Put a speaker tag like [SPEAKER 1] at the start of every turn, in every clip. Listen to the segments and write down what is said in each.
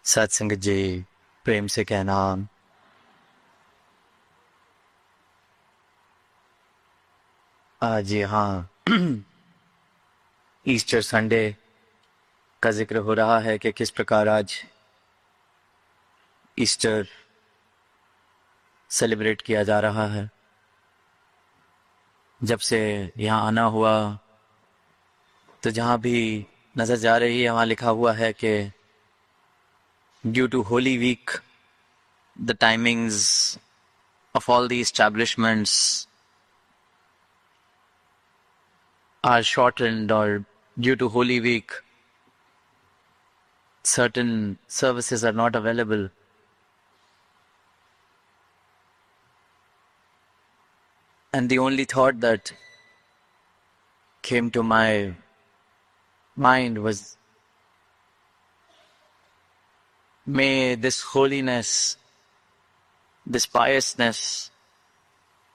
[SPEAKER 1] सत्संग जी प्रेम से कहना। जी हाँ। ईस्टर संडे का जिक्र हो रहा है कि किस प्रकार आज ईस्टर सेलिब्रेट किया जा रहा है। जब से यहाँ आना हुआ तो जहाँ भी नज़र जा रही है वहाँ लिखा हुआ है कि due to Holi week the timings of all the establishments are shortened, or due to Holy Week certain services are not available. And the only thought that came to my mind was, may this holiness, this piousness,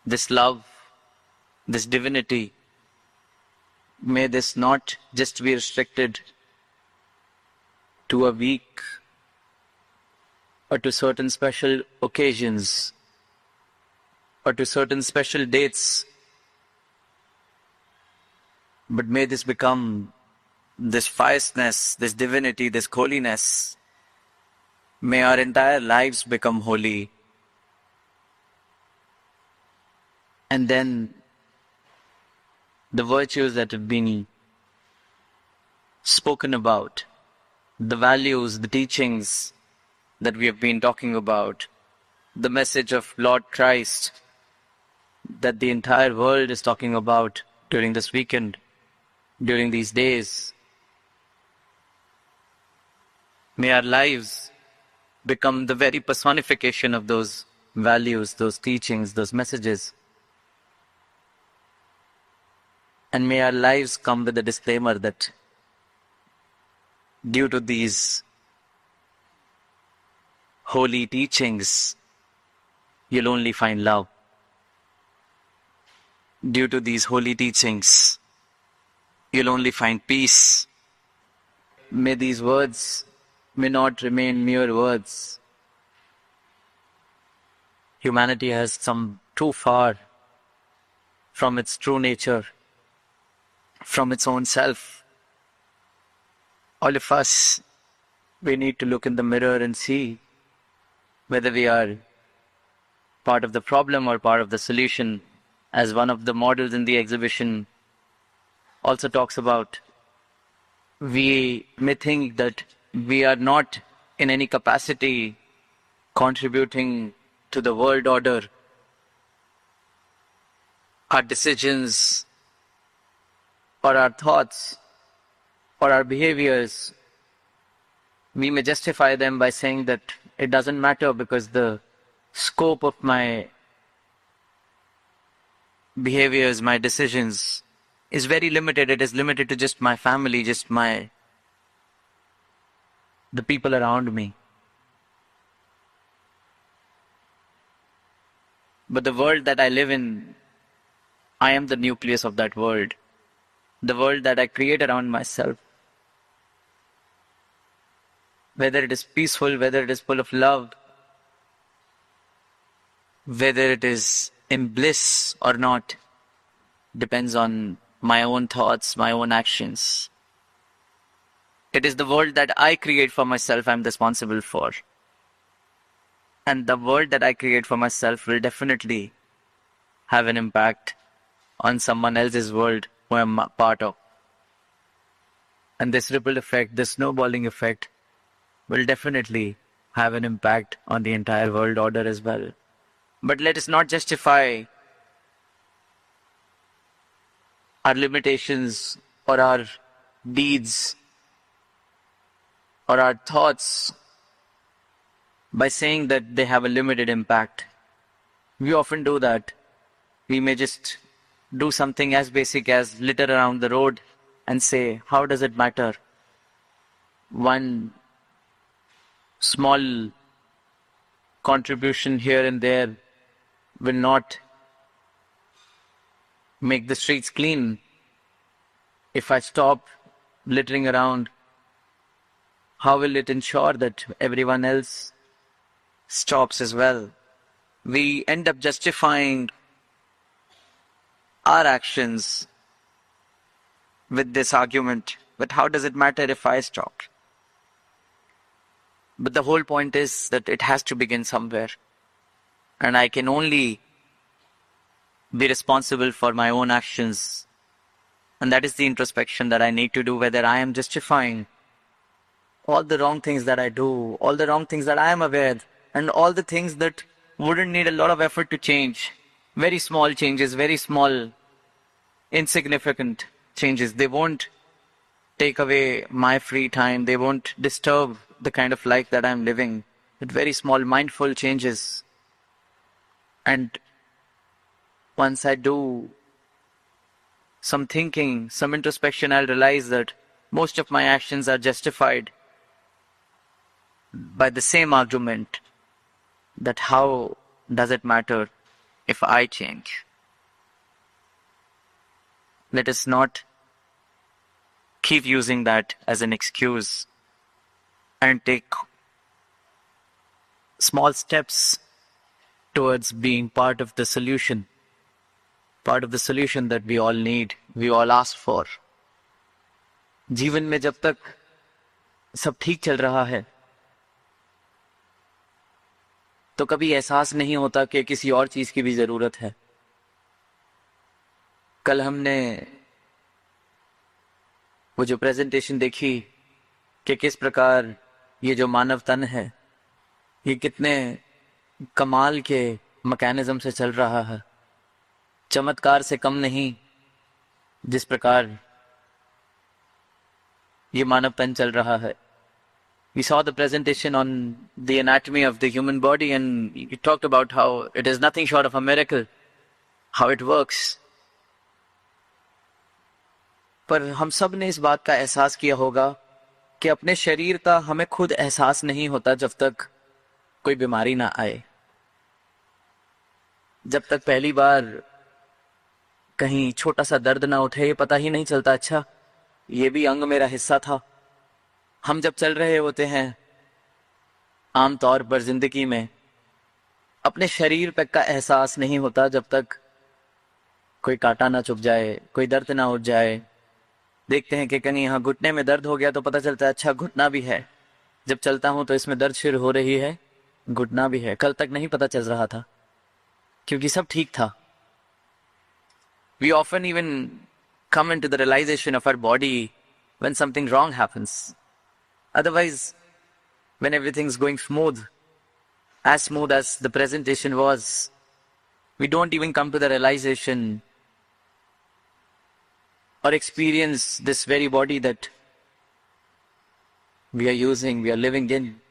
[SPEAKER 1] this love, this divinity, may this not just be restricted to a week or to certain special occasions or to certain special dates, but may this become this piousness, this divinity, this holiness. May our entire lives become holy. And then the virtues that have been spoken about, the values, the teachings that we have been talking about, the message of Lord Christ that the entire world is talking about during this weekend, during these days. May our lives become the very personification of those values, those teachings, those messages. And may our lives come with a disclaimer that due to these holy teachings, you'll only find love. Due to these holy teachings, you'll only find peace. May these words may not remain mere words. Humanity has come too far from its true nature, from its own self. All of us, we need to look in the mirror and see whether we are part of the problem or part of the solution. As one of the models in the exhibition also talks about, we may think that we are not in any capacity contributing to the world order. Our decisions or our thoughts or our behaviors, we may justify them by saying that it doesn't matter because the scope of my behaviors, my decisions is very limited. It is limited to just my family, just the people around me. But the world that I live in, I am the nucleus of that world. The world that I create around myself. Whether it is peaceful, whether it is full of love, whether it is in bliss or not, depends on my own thoughts, my own actions. It is the world that I create for myself I'm responsible for. And the world that I create for myself will definitely have an impact on someone else's world who I'm a part of. And this ripple effect, this snowballing effect, will definitely have an impact on the entire world order as well. But let us not justify our limitations or our deeds or our thoughts by saying that they have a limited impact. We often do that. We may just do something as basic as litter around the road and say, how does it matter? One small contribution here and there will not make the streets clean. If I stop littering around, how will it ensure that everyone else stops as well? We end up justifying our actions with this argument. But how does it matter if I stop? But the whole point is that it has to begin somewhere. And I can only be responsible for my own actions. And that is the introspection that I need to do, whether I am justifying all the wrong things that I do, all the wrong things that I am aware, and all the things that wouldn't need a lot of effort to change. Very small changes, very small, insignificant changes. They won't take away my free time. They won't disturb the kind of life that I'm living. With very small, mindful changes. And once I do some thinking, some introspection, I'll realize that most of my actions are justified by the same argument, that how does it matter if I change? Let us not keep using that as an excuse and take small steps towards being part of the solution that we all need, we all ask for. जीवन में जब तक सब ठीक चल रहा है तो कभी एहसास नहीं होता कि किसी और चीज की भी जरूरत है। कल हमने वो जो प्रेजेंटेशन देखी कि किस प्रकार ये जो मानव तन है ये कितने कमाल के मैकेनिज्म से चल रहा है, चमत्कार से कम नहीं जिस प्रकार ये मानव तन चल रहा है। We saw the presentation on the anatomy of the human body and you talked about how it is nothing short of a miracle, how it works. पर हम सब ने इस बात का एहसास किया होगा कि अपने शरीर का हमें खुद एहसास नहीं होता जब तक कोई बीमारी ना आए, जब तक पहली बार कहीं छोटा सा दर्द ना उठे, ये पता ही नहीं चलता अच्छा ये भी अंग मेरा हिस्सा था। हम जब चल रहे होते हैं आम तौर पर जिंदगी में, अपने शरीर पे का एहसास नहीं होता जब तक कोई कांटा ना चुभ जाए, कोई दर्द ना उठ जाए। देखते हैं कि कहीं यहाँ घुटने में दर्द हो गया तो पता चलता है अच्छा घुटना भी है, जब चलता हूं तो इसमें दर्द शुरू हो रही है, घुटना भी है। कल तक नहीं पता चल रहा था क्योंकि सब ठीक था। We often even come into the realization of our body when something wrong happens. Otherwise, when everything's going smooth as the presentation was, we don't even come to the realization or experience this very body that we are using, we are living in.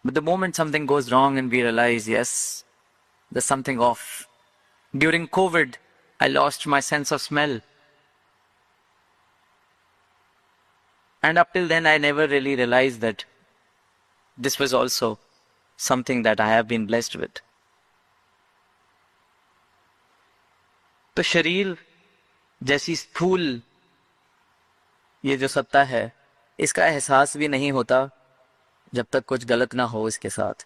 [SPEAKER 1] But the moment something goes wrong and we realize, yes, there's something off. During COVID, I lost my sense of smell. And up till then, I never really realized that this was also something that I have been blessed with. तो शरीर जैसी स्थूल ये जो सत्ता है इसका एहसास भी नहीं होता जब तक कुछ गलत ना हो इसके साथ।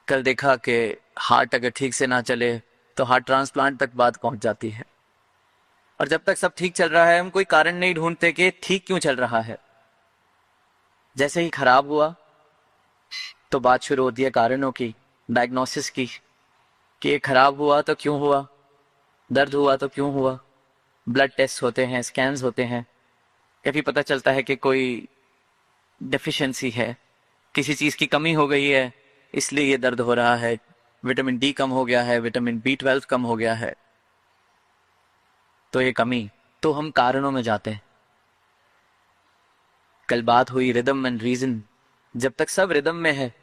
[SPEAKER 1] कल देखा कि हार्ट अगर ठीक से ना चले तो हार्ट ट्रांसप्लांट तक बात पहुंच जाती है, और जब तक सब ठीक चल रहा है हम कोई कारण नहीं ढूंढते कि ठीक क्यों चल रहा है। जैसे ही खराब हुआ तो बात शुरू होती है कारणों की, डायग्नोसिस की, कि ये खराब हुआ तो क्यों हुआ, दर्द हुआ तो क्यों हुआ। ब्लड टेस्ट होते हैं, स्कैन्स होते हैं, कभी पता चलता है कि कोई डेफिशिएंसी है, किसी चीज़ की कमी हो गई है इसलिए ये दर्द हो रहा है, विटामिन डी कम हो गया है, विटामिन B12 कम हो गया है, तो ये कमी। तो हम कारणों में जाते हैं। कल बात हुई रिदम एंड रीजन। जब तक सब रिदम में है,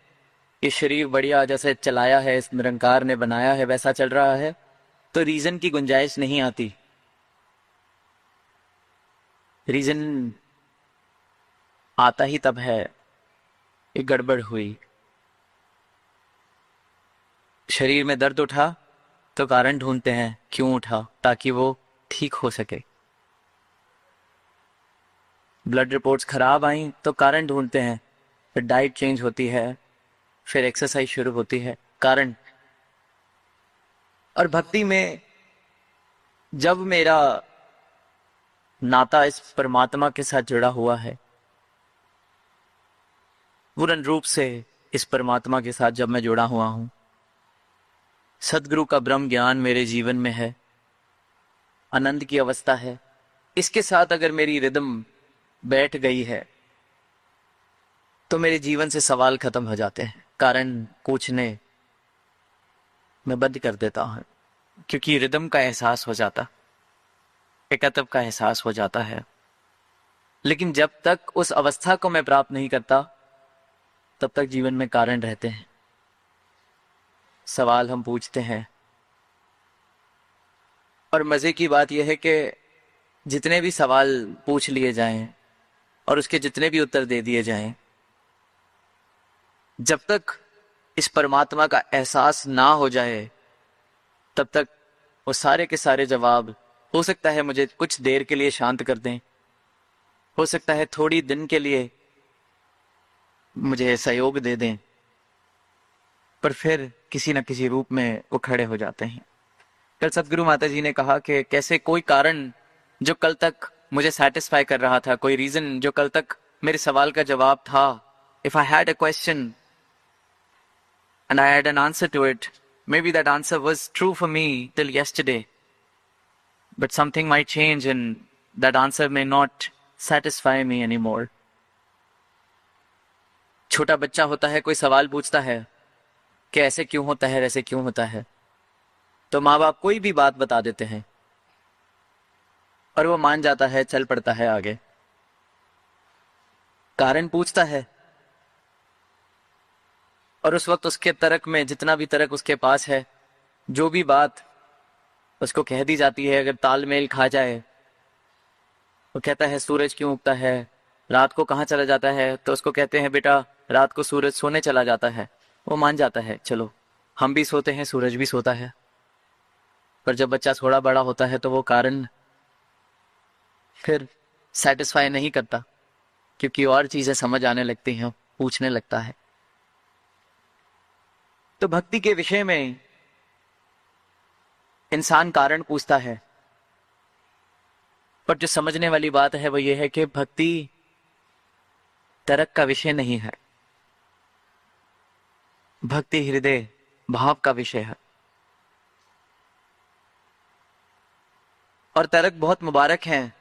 [SPEAKER 1] ये शरीर बढ़िया जैसे चलाया है, इस निरंकार ने बनाया है वैसा चल रहा है, तो रीजन की गुंजाइश नहीं आती। रीजन आता ही तब है एक गड़बड़ हुई, शरीर में दर्द उठा तो कारण ढूंढते हैं क्यों उठा, ताकि वो ठीक हो सके। ब्लड रिपोर्ट्स खराब आई तो कारण ढूंढते हैं, फिर डाइट चेंज होती है, फिर एक्सरसाइज शुरू होती है, कारण। और भक्ति में जब मेरा नाता इस परमात्मा के साथ जुड़ा हुआ है, पूर्ण रूप से इस परमात्मा के साथ जब मैं जुड़ा हुआ हूं, सदगुरु का ब्रह्म ज्ञान मेरे जीवन में है, आनंद की अवस्था है, इसके साथ अगर मेरी रिदम बैठ गई है तो मेरे जीवन से सवाल खत्म हो जाते हैं, कारण पूछने मैं बंद कर देता हूं, क्योंकि रिदम का एहसास हो जाता, एकत्व का एहसास हो जाता है। लेकिन जब तक उस अवस्था को मैं प्राप्त नहीं करता तब तक जीवन में कारण रहते हैं, सवाल हम पूछते हैं। और मजे की बात यह है कि जितने भी सवाल पूछ लिए जाएं और उसके जितने भी उत्तर दे दिए जाएं, जब तक इस परमात्मा का एहसास ना हो जाए तब तक वो सारे के सारे जवाब हो सकता है मुझे कुछ देर के लिए शांत कर दें, हो सकता है थोड़ी दिन के लिए मुझे सहयोग दे दें, पर फिर किसी न किसी रूप में वो खड़े हो जाते हैं। कल सतगुरु माता जी ने कहा कि कैसे कोई कारण जो कल तक मुझे सेटिस्फाई कर रहा था, कोई रीजन जो कल तक मेरे सवाल का जवाब था, if I had a question and I had an answer to it, maybe that answer was true for me till yesterday, but something might change and that answer may not satisfy me anymore. छोटा बच्चा होता है, कोई सवाल पूछता है कि ऐसे क्यों होता है, वैसे क्यों होता है, तो माँ बाप कोई भी बात बता देते हैं और वो मान जाता है, चल पड़ता है आगे। कारण पूछता है और उस वक्त उसके तर्क में जितना भी तर्क उसके पास है, जो भी बात उसको कह दी जाती है, अगर तालमेल खा जाए, वो कहता है सूरज क्यों उगता है, रात को कहाँ चला जाता है, तो उसको कहते हैं बेटा रात को सूरज सोने चला जाता है, वो मान जाता है, चलो हम भी सोते हैं, सूरज भी सोता है। पर जब बच्चा थोड़ा बड़ा होता है तो वो कारण फिर सेटिस्फाई नहीं करता, क्योंकि और चीजें समझ आने लगती हैं, पूछने लगता है। तो भक्ति के विषय में इंसान कारण पूछता है, पर जो समझने वाली बात है वो ये है कि भक्ति तर्क का विषय नहीं है, भक्ति हृदय भाव का विषय है। और तर्क बहुत मुबारक हैं,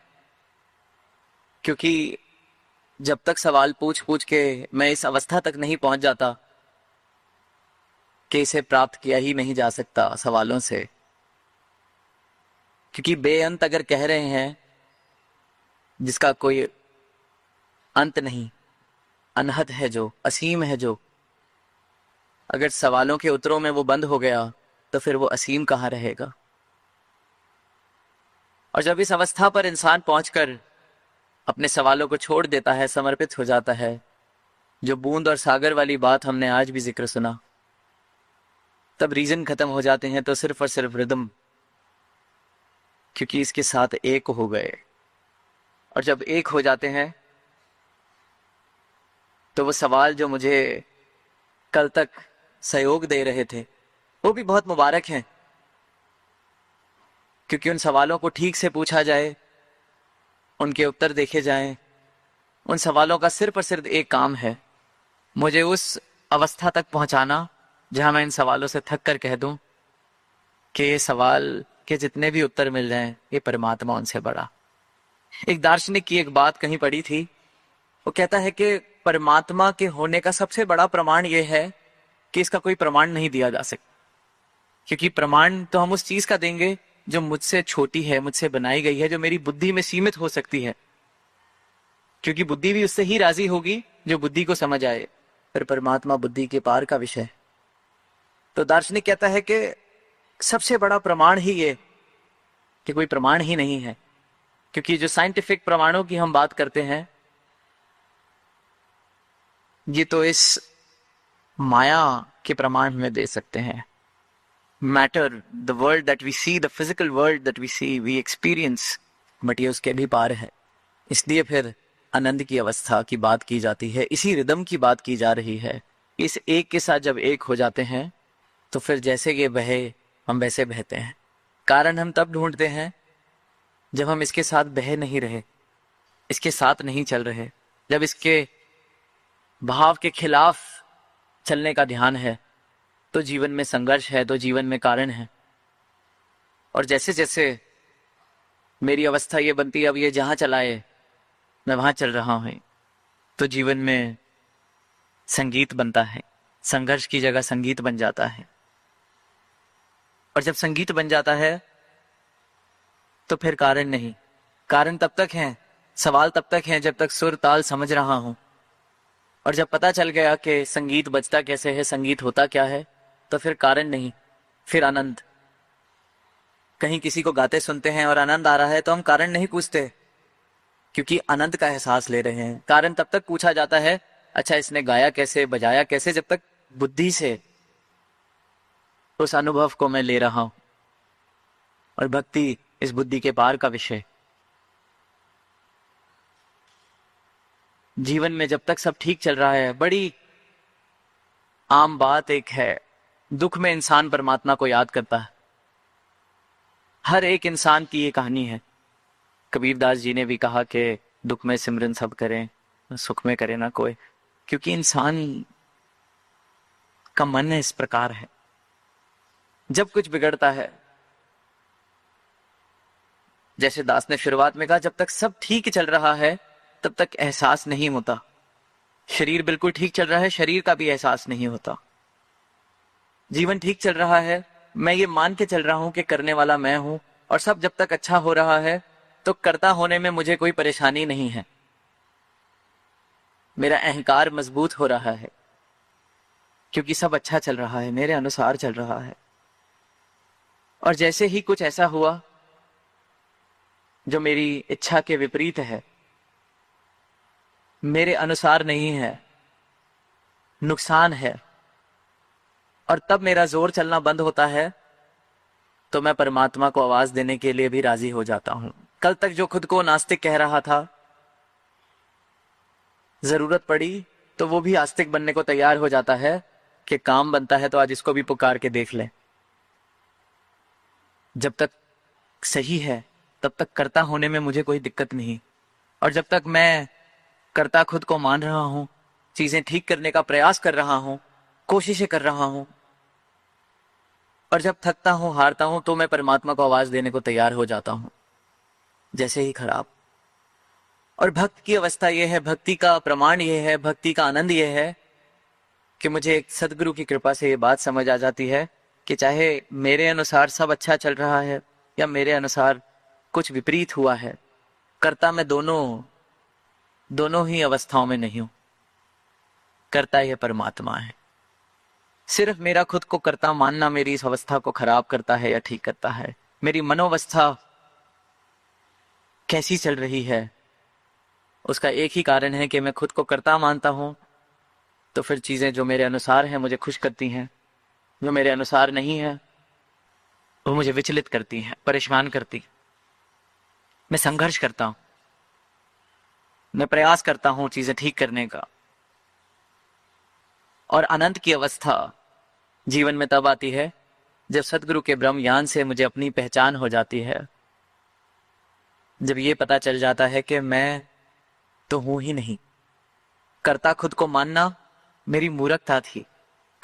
[SPEAKER 1] क्योंकि जब तक सवाल पूछ पूछ के मैं इस अवस्था तक नहीं पहुंच जाता कि इसे प्राप्त किया ही नहीं जा सकता सवालों से, क्योंकि बेअंत अगर कह रहे हैं जिसका कोई अंत नहीं, अनहद है जो, असीम है जो, अगर सवालों के उत्तरों में वो बंद हो गया तो फिर वो असीम कहाँ रहेगा। और जब इस अवस्था पर इंसान पहुंचकर अपने सवालों को छोड़ देता है, समर्पित हो जाता है, जो बूंद और सागर वाली बात हमने आज भी जिक्र सुना, तब रीजन खत्म हो जाते हैं, तो सिर्फ और सिर्फ रिदम, क्योंकि इसके साथ एक हो गए। और जब एक हो जाते हैं तो वो सवाल जो मुझे कल तक सहयोग दे रहे थे वो भी बहुत मुबारक हैं, क्योंकि उन सवालों को ठीक से पूछा जाए, उनके उत्तर देखे जाएं। उन सवालों का सिर्फ और सिर्फ एक काम है, मुझे उस अवस्था तक पहुंचाना जहां मैं इन सवालों से थक कर कह दूं कि ये सवाल के जितने भी उत्तर मिल जाएं, ये परमात्मा उनसे बड़ा। एक दार्शनिक की एक बात कहीं पढ़ी थी, वो कहता है कि परमात्मा के होने का सबसे बड़ा प्रमाण ये है कि इसका कोई प्रमाण नहीं दिया जा सकता, क्योंकि प्रमाण तो हम उस चीज का देंगे जो मुझसे छोटी है, मुझसे बनाई गई है, जो मेरी बुद्धि में सीमित हो सकती है, क्योंकि बुद्धि भी उससे ही राजी होगी जो बुद्धि को समझ आए, पर परमात्मा बुद्धि के पार का विषय। तो दार्शनिक कहता है कि सबसे बड़ा प्रमाण ही ये कि कोई प्रमाण ही नहीं है, क्योंकि जो साइंटिफिक प्रमाणों की हम बात करते हैं, ये तो इस माया के प्रमाण में दे सकते हैं। Matter, the world that we see, the physical world that we see, we experience, but ये उसके भी पार है। इसलिए फिर आनंद की अवस्था की बात की जाती है, इसी रिदम की बात की जा रही है। इस एक के साथ जब एक हो जाते हैं तो फिर जैसे ये बहे हम वैसे बहते हैं। कारण हम तब ढूंढते हैं जब हम इसके साथ बह नहीं रहे, इसके साथ नहीं चल रहे, जब इसके भाव के खिलाफ चलने का ध्यान है तो जीवन में संघर्ष है, तो जीवन में कारण है। और जैसे जैसे मेरी अवस्था ये बनती है, अब ये जहां चलाए मैं वहां चल रहा हूं, तो जीवन में संगीत बनता है, संघर्ष की जगह संगीत बन जाता है। और जब संगीत बन जाता है तो फिर कारण नहीं, कारण तब तक है, सवाल तब तक है जब तक सुर ताल समझ रहा हूं। और जब पता चल गया कि संगीत बजता कैसे है, संगीत होता क्या है, तो फिर कारण नहीं, फिर आनंद। कहीं किसी को गाते सुनते हैं और आनंद आ रहा है तो हम कारण नहीं पूछते, क्योंकि आनंद का एहसास ले रहे हैं। कारण तब तक पूछा जाता है, अच्छा इसने गाया कैसे, बजाया कैसे, जब तक बुद्धि से उस अनुभव को मैं ले रहा हूं। और भक्ति इस बुद्धि के पार का विषय। जीवन में जब तक सब ठीक चल रहा है, बड़ी आम बात एक है, दुख में इंसान परमात्मा को याद करता है। हर एक इंसान की ये कहानी है। कबीरदास जी ने भी कहा कि दुख में सिमरन सब करें, सुख में करे ना कोई, क्योंकि इंसान का मन इस प्रकार है। जब कुछ बिगड़ता है, जैसे दास ने शुरुआत में कहा, जब तक सब ठीक चल रहा है तब तक एहसास नहीं होता। शरीर बिल्कुल ठीक चल रहा है, शरीर का भी एहसास नहीं होता। जीवन ठीक चल रहा है, मैं ये मान के चल रहा हूं कि करने वाला मैं हूं, और सब जब तक अच्छा हो रहा है तो कर्ता होने में मुझे कोई परेशानी नहीं है। मेरा अहंकार मजबूत हो रहा है क्योंकि सब अच्छा चल रहा है, मेरे अनुसार चल रहा है। और जैसे ही कुछ ऐसा हुआ जो मेरी इच्छा के विपरीत है, मेरे अनुसार नहीं है, नुकसान है, और तब मेरा जोर चलना बंद होता है, तो मैं परमात्मा को आवाज देने के लिए भी राजी हो जाता हूं। कल तक जो खुद को नास्तिक कह रहा था, जरूरत पड़ी तो वो भी आस्तिक बनने को तैयार हो जाता है कि काम बनता है तो आज इसको भी पुकार के देख ले। जब तक सही है तब तक कर्ता होने में मुझे कोई दिक्कत नहीं, और जब तक मैं कर्ता खुद को मान रहा हूं, चीजें ठीक करने का प्रयास कर रहा हूं, कोशिशें कर रहा हूं, और जब थकता हूं, हारता हूं, तो मैं परमात्मा को आवाज देने को तैयार हो जाता हूं, जैसे ही खराब। और भक्त की अवस्था यह है, भक्ति का प्रमाण यह है, भक्ति का आनंद यह है कि मुझे एक सदगुरु की कृपा से ये बात समझ आ जाती है कि चाहे मेरे अनुसार सब अच्छा चल रहा है या मेरे अनुसार कुछ विपरीत हुआ है, कर्ता मैं दोनों ही अवस्थाओं में नहीं हूं। कर्ता यह परमात्मा है। सिर्फ मेरा खुद को कर्ता मानना मेरी इस अवस्था को खराब करता है या ठीक करता है। मेरी मनोवस्था कैसी चल रही है, उसका एक ही कारण है कि मैं खुद को कर्ता मानता हूं, तो फिर चीजें जो मेरे अनुसार हैं मुझे खुश करती हैं, जो मेरे अनुसार नहीं है वो मुझे विचलित करती हैं, परेशान करती। मैं संघर्ष करता हूं, मैं प्रयास करता हूं चीजें ठीक करने का। और आनंद की अवस्था जीवन में तब आती है जब सदगुरु के ब्रह्म ज्ञान से मुझे अपनी पहचान हो जाती है, जब ये पता चल जाता है कि मैं तो हूं ही नहीं। कर्ता खुद को मानना मेरी मूर्खता थी,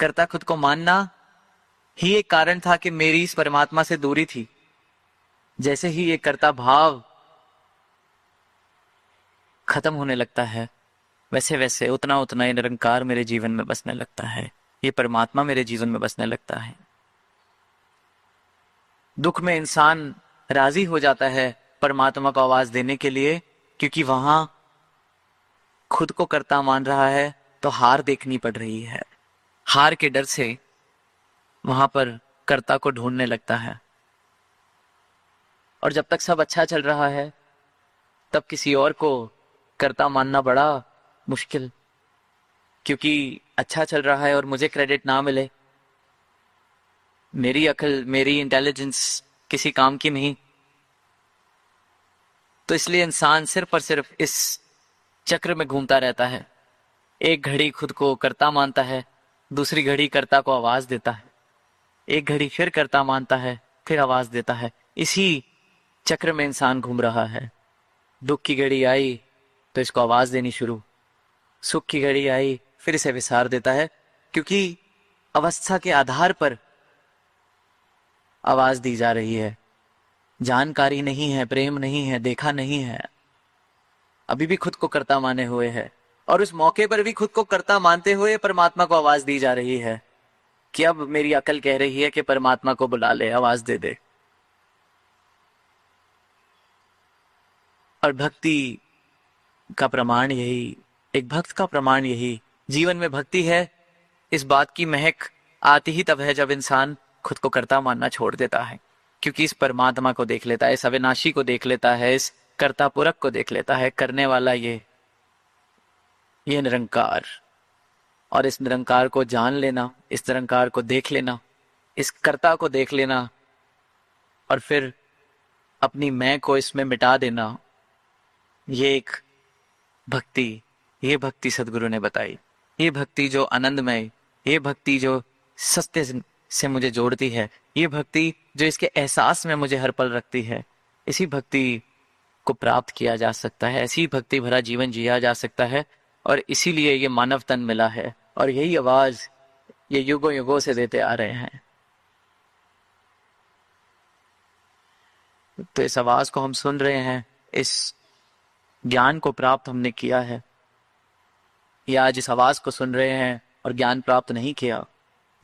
[SPEAKER 1] कर्ता खुद को मानना ही एक कारण था कि मेरी इस परमात्मा से दूरी थी। जैसे ही ये कर्ता भाव खत्म होने लगता है, वैसे वैसे उतना उतना ये निरंकार मेरे जीवन में बसने लगता है, ये परमात्मा मेरे जीवन में बसने लगता है। दुख में इंसान राजी हो जाता है परमात्मा को आवाज देने के लिए, क्योंकि वहां खुद को कर्ता मान रहा है तो हार देखनी पड़ रही है। हार के डर से वहां पर कर्ता को ढूंढने लगता है। और जब तक सब अच्छा चल रहा है तब किसी और को कर्ता मानना बड़ा मुश्किल, क्योंकि अच्छा चल रहा है और मुझे क्रेडिट ना मिले, मेरी अकल मेरी इंटेलिजेंस किसी काम की नहीं। तो इसलिए इंसान सिर्फ और सिर्फ इस चक्र में घूमता रहता है। एक घड़ी खुद को कर्ता मानता है, दूसरी घड़ी कर्ता को आवाज देता है, एक घड़ी फिर कर्ता मानता है, फिर आवाज देता है। इसी चक्र में इंसान घूम रहा है। दुख की घड़ी आई तो इसको आवाज देनी शुरू, सुख की घड़ी आई फिर इसे विसार देता है, क्योंकि अवस्था के आधार पर आवाज दी जा रही है। जानकारी नहीं है, प्रेम नहीं है, देखा नहीं है, अभी भी खुद को कर्ता माने हुए है। और उस मौके पर भी खुद को कर्ता मानते हुए परमात्मा को आवाज दी जा रही है कि अब मेरी अकल कह रही है कि परमात्मा को बुला ले, आवाज दे दे। और भक्ति का प्रमाण यही, एक भक्त का प्रमाण यही, जीवन में भक्ति है, इस बात की महक आती ही तब है जब इंसान खुद को कर्ता मानना छोड़ देता है, क्योंकि इस परमात्मा को देख लेता है, इस अविनाशी को देख लेता है, इस कर्ता पुरख को देख लेता है, करने वाला ये निरंकार। और इस निरंकार को जान लेना, इस निरंकार को देख लेना, इस कर्ता को देख लेना और फिर अपनी मैं को इसमें मिटा देना, ये एक भक्ति, ये भक्ति सदगुरु ने बताई। ये भक्ति जो आनंदमय, ये भक्ति जो सत्य से मुझे जोड़ती है, ये भक्ति जो इसके एहसास में मुझे हर पल रखती है, इसी भक्ति को प्राप्त किया जा सकता है, ऐसी भक्ति भरा जीवन जिया जा सकता है। और इसीलिए ये मानव तन मिला है और यही आवाज ये युगों युगों से देते आ रहे हैं। तो इस आवाज को हम सुन रहे हैं, इस ज्ञान को प्राप्त हमने किया है, या आज इस आवाज को सुन रहे हैं और ज्ञान प्राप्त नहीं किया।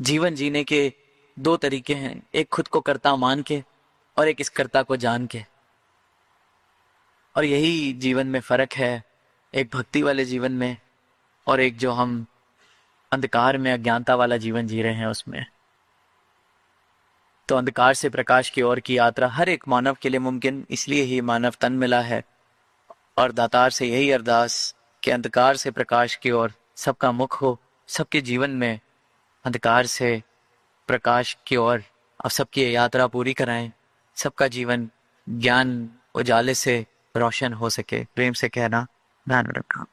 [SPEAKER 1] जीवन जीने के दो तरीके हैं, एक खुद को कर्ता मान के और एक इस कर्ता को जान के। और यही जीवन में फर्क है, एक भक्ति वाले जीवन में और एक जो हम अंधकार में अज्ञानता वाला जीवन जी रहे हैं उसमें। तो अंधकार से प्रकाश की ओर की यात्रा हर एक मानव के लिए मुमकिन इसलिए ही मानव तन मिला है। और दातार से यही अरदास कि अंधकार से प्रकाश की ओर सबका मुख हो, सबके जीवन में अंधकार से प्रकाश की ओर अब सबकी यात्रा पूरी कराएं, सबका जीवन ज्ञान उजाले से रोशन हो सके। प्रेम से कहना, ध्यान रखना।